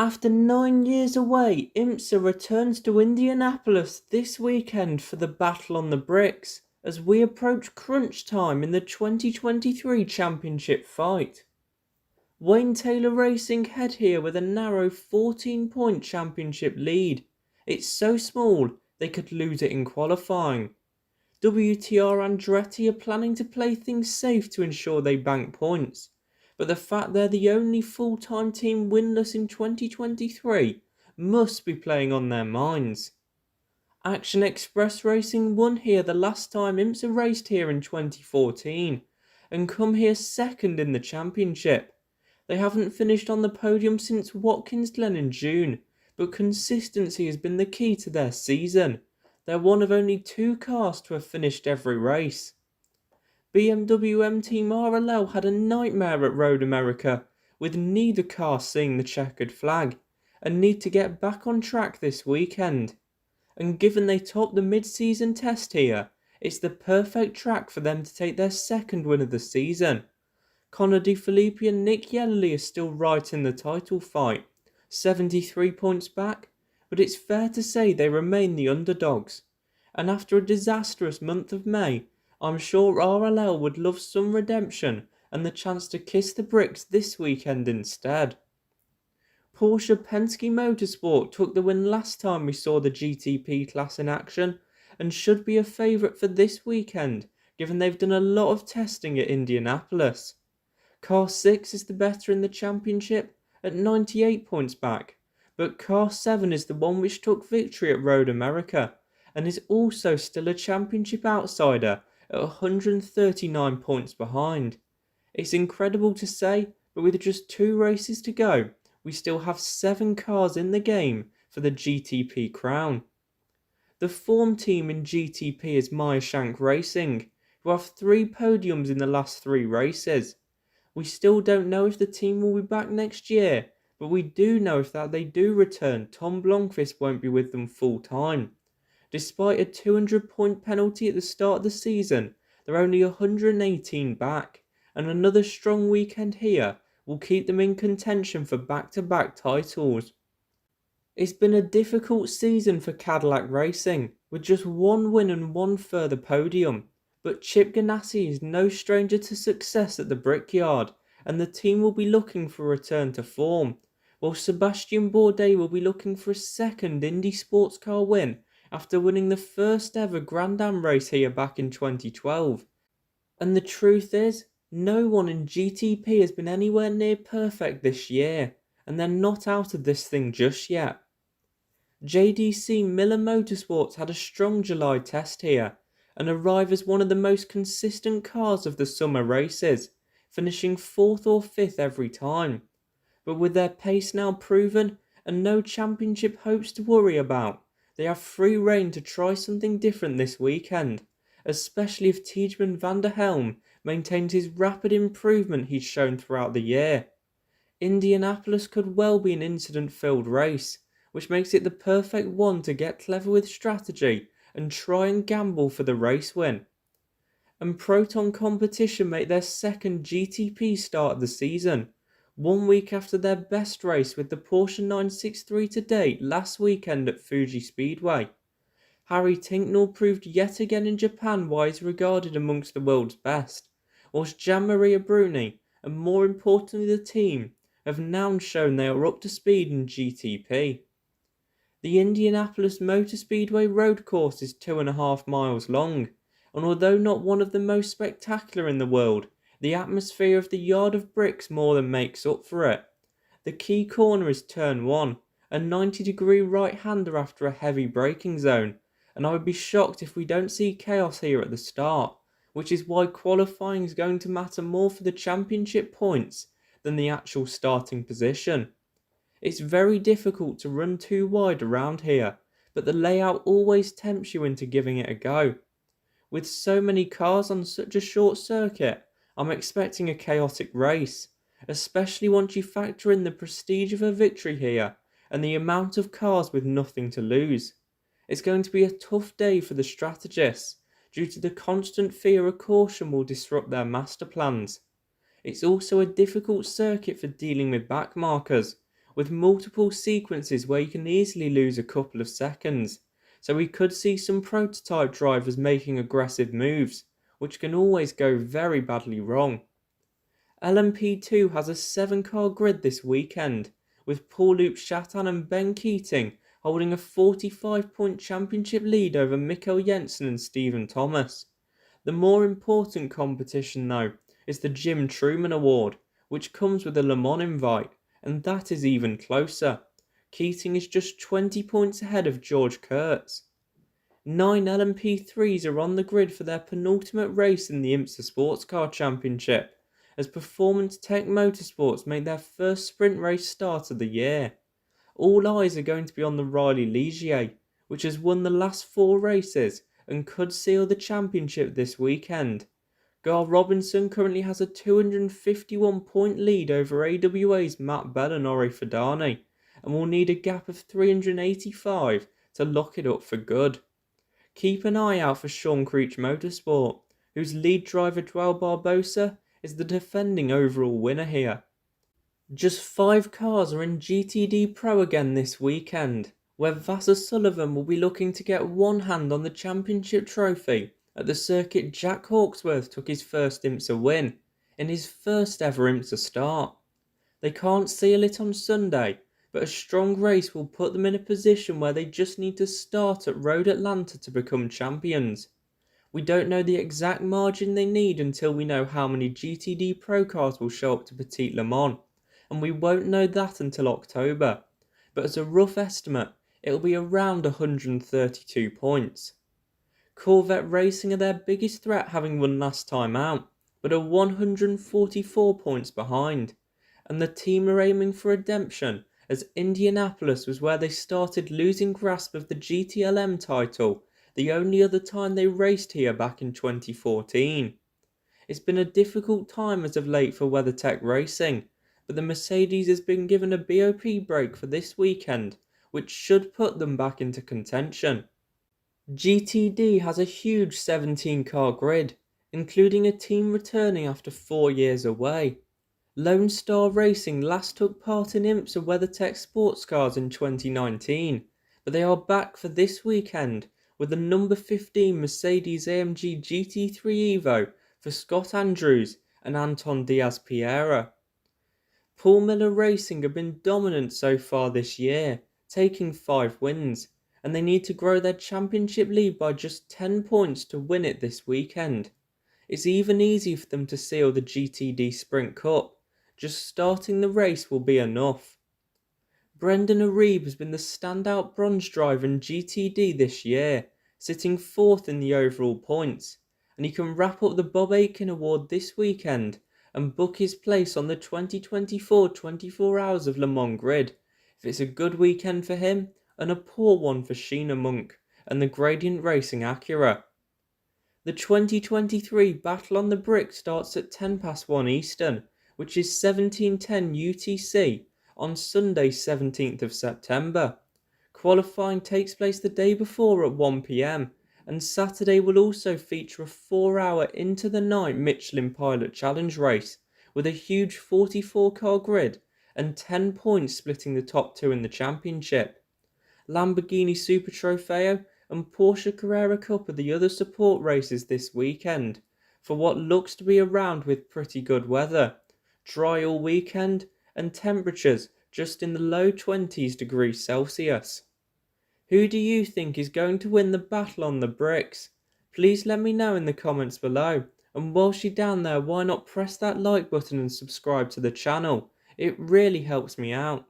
After 9 years away, IMSA returns to Indianapolis this weekend for the Battle on the Bricks as we approach crunch time in the 2023 championship fight. Wayne Taylor Racing head here with a narrow 14-point championship lead. It's so small they could lose it in qualifying. WTR Andretti are planning to play things safe to ensure they bank points, but the fact they're the only full-time team winless in 2023 must be playing on their minds. Action Express Racing won here the last time IMSA raced here in 2014 and come here second in the championship. They haven't finished on the podium since Watkins Glen in June, but consistency has been the key to their season. They're one of only 2 cars to have finished every race. BMW Team RLL had a nightmare at Road America, with neither car seeing the checkered flag, and need to get back on track this weekend. And given they topped the mid-season test here, it's the perfect track for them to take their second win of the season. Connor De Filippi and Nick Yellerly are still right in the title fight, 73 points back, but it's fair to say they remain the underdogs. And after a disastrous month of May, I'm sure RLL would love some redemption and the chance to kiss the bricks this weekend instead. Porsche Penske Motorsport took the win last time we saw the GTP class in action and should be a favourite for this weekend given they've done a lot of testing at Indianapolis. Car 6 is the better in the championship at 98 points back, but Car 7 is the one which took victory at Road America and is also still a championship outsider at 139 points behind. It's incredible to say, but with just 2 races to go, we still have 7 cars in the game for the GTP crown. The form team in GTP is Meyershank Racing, who have 3 podiums in the last 3 races. We still don't know if the team will be back next year, but we do know if that they do return, Tom Blomqvist won't be with them full time. Despite a 200-point penalty at the start of the season, they're only 118 back, and another strong weekend here will keep them in contention for back-to-back titles. It's been a difficult season for Cadillac Racing, with just 1 win and 1 further podium. But Chip Ganassi is no stranger to success at the Brickyard, and the team will be looking for a return to form, while Sebastian Bourdais will be looking for a second Indy Sports Car win after winning the first ever Grand Am race here back in 2012. And the truth is, no one in GTP has been anywhere near perfect this year, and they're not out of this thing just yet. JDC Miller Motorsports had a strong July test here, and arrive as one of the most consistent cars of the summer races, finishing 4th or 5th every time. But with their pace now proven and no championship hopes to worry about, they have free rein to try something different this weekend, especially if Tiedemann van der Helm maintains his rapid improvement he's shown throughout the year. Indianapolis could well be an incident-filled race, which makes it the perfect one to get clever with strategy and try and gamble for the race win. And Proton Competition make their second GTP start of the season, 1 week after their best race with the Porsche 963 to date last weekend at Fuji Speedway. Harry Tinknell proved yet again in Japan why he's regarded amongst the world's best, whilst Gian-Maria Bruni, and more importantly the team, have now shown they are up to speed in GTP. The Indianapolis Motor Speedway road course is 2.5 miles long, and although not one of the most spectacular in the world, the atmosphere of the Yard of Bricks more than makes up for it. The key corner is turn 1, a 90-degree right-hander after a heavy braking zone, and I would be shocked if we don't see chaos here at the start, which is why qualifying is going to matter more for the championship points than the actual starting position. It's very difficult to run too wide around here, but the layout always tempts you into giving it a go. With so many cars on such a short circuit, I'm expecting a chaotic race, especially once you factor in the prestige of a victory here and the amount of cars with nothing to lose. It's going to be a tough day for the strategists due to the constant fear a caution will disrupt their master plans. It's also a difficult circuit for dealing with backmarkers, with multiple sequences where you can easily lose a couple of seconds. So we could see some prototype drivers making aggressive moves, which can always go very badly wrong. LMP2 has a 7-car grid this weekend, with Paul-Luke Chatan and Ben Keating holding a 45-point championship lead over Mikkel Jensen and Stephen Thomas. The more important competition, though, is the Jim Truman Award, which comes with a Le Mans invite, and that is even closer. Keating is just 20 points ahead of George Kurtz. 9 LMP3s are on the grid for their penultimate race in the IMSA Sports Car Championship, as Performance Tech Motorsports make their first sprint race start of the year. All eyes are going to be on the Riley Ligier, which has won the last 4 races and could seal the championship this weekend. Gar Robinson currently has a 251-point lead over AWA's Matt Bell and Ori Fadani, and will need a gap of 385 to lock it up for good. Keep an eye out for Sean Creech Motorsport, whose lead driver Joao Barbosa is the defending overall winner here. Just 5 cars are in GTD Pro again this weekend, where Vassar Sullivan will be looking to get one hand on the championship trophy at the circuit Jack Hawksworth took his first IMSA win, in his first ever IMSA start. They can't seal it on Sunday, but a strong race will put them in a position where they just need to start at Road Atlanta to become champions. We don't know the exact margin they need until we know how many GTD Pro cars will show up to Petit Le Mans, and we won't know that until October, but as a rough estimate, it'll be around 132 points. Corvette Racing are their biggest threat, having won last time out, but are 144 points behind, and the team are aiming for redemption, as Indianapolis was where they started losing grasp of the GTLM title, the only other time they raced here back in 2014. It's been a difficult time as of late for WeatherTech Racing, but the Mercedes has been given a BOP break for this weekend, which should put them back into contention. GTD has a huge 17-car grid, including a team returning after 4 years away. Lone Star Racing last took part in IMSA WeatherTech sports cars in 2019, but they are back for this weekend with the number 15 Mercedes-AMG GT3 Evo for Scott Andrews and Anton Diaz-Piera. Paul Miller Racing have been dominant so far this year, taking 5 wins, and they need to grow their championship lead by just 10 points to win it this weekend. It's even easier for them to seal the GTD Sprint Cup. Just starting the race will be enough. Brendan Aribe has been the standout bronze driver in GTD this year, sitting 4th in the overall points, and he can wrap up the Bob Aitken Award this weekend and book his place on the 2024 24 Hours of Le Mans grid, if it's a good weekend for him and a poor one for Sheena Monk and the Gradient Racing Acura. The 2023 Battle on the Brick starts at 1 Eastern, which is 17:10 UTC, on Sunday 17th of September. Qualifying takes place the day before at 1 PM, and Saturday will also feature a 4-hour into the night Michelin Pilot Challenge race, with a huge 44-car grid and 10 points splitting the top 2 in the championship. Lamborghini Super Trofeo and Porsche Carrera Cup are the other support races this weekend, for what looks to be a round with pretty good weather, dry all weekend, and temperatures just in the low 20s degrees Celsius. Who do you think is going to win the battle on the bricks? Please let me know in the comments below, and whilst you're down there, why not press that like button and subscribe to the channel? It really helps me out.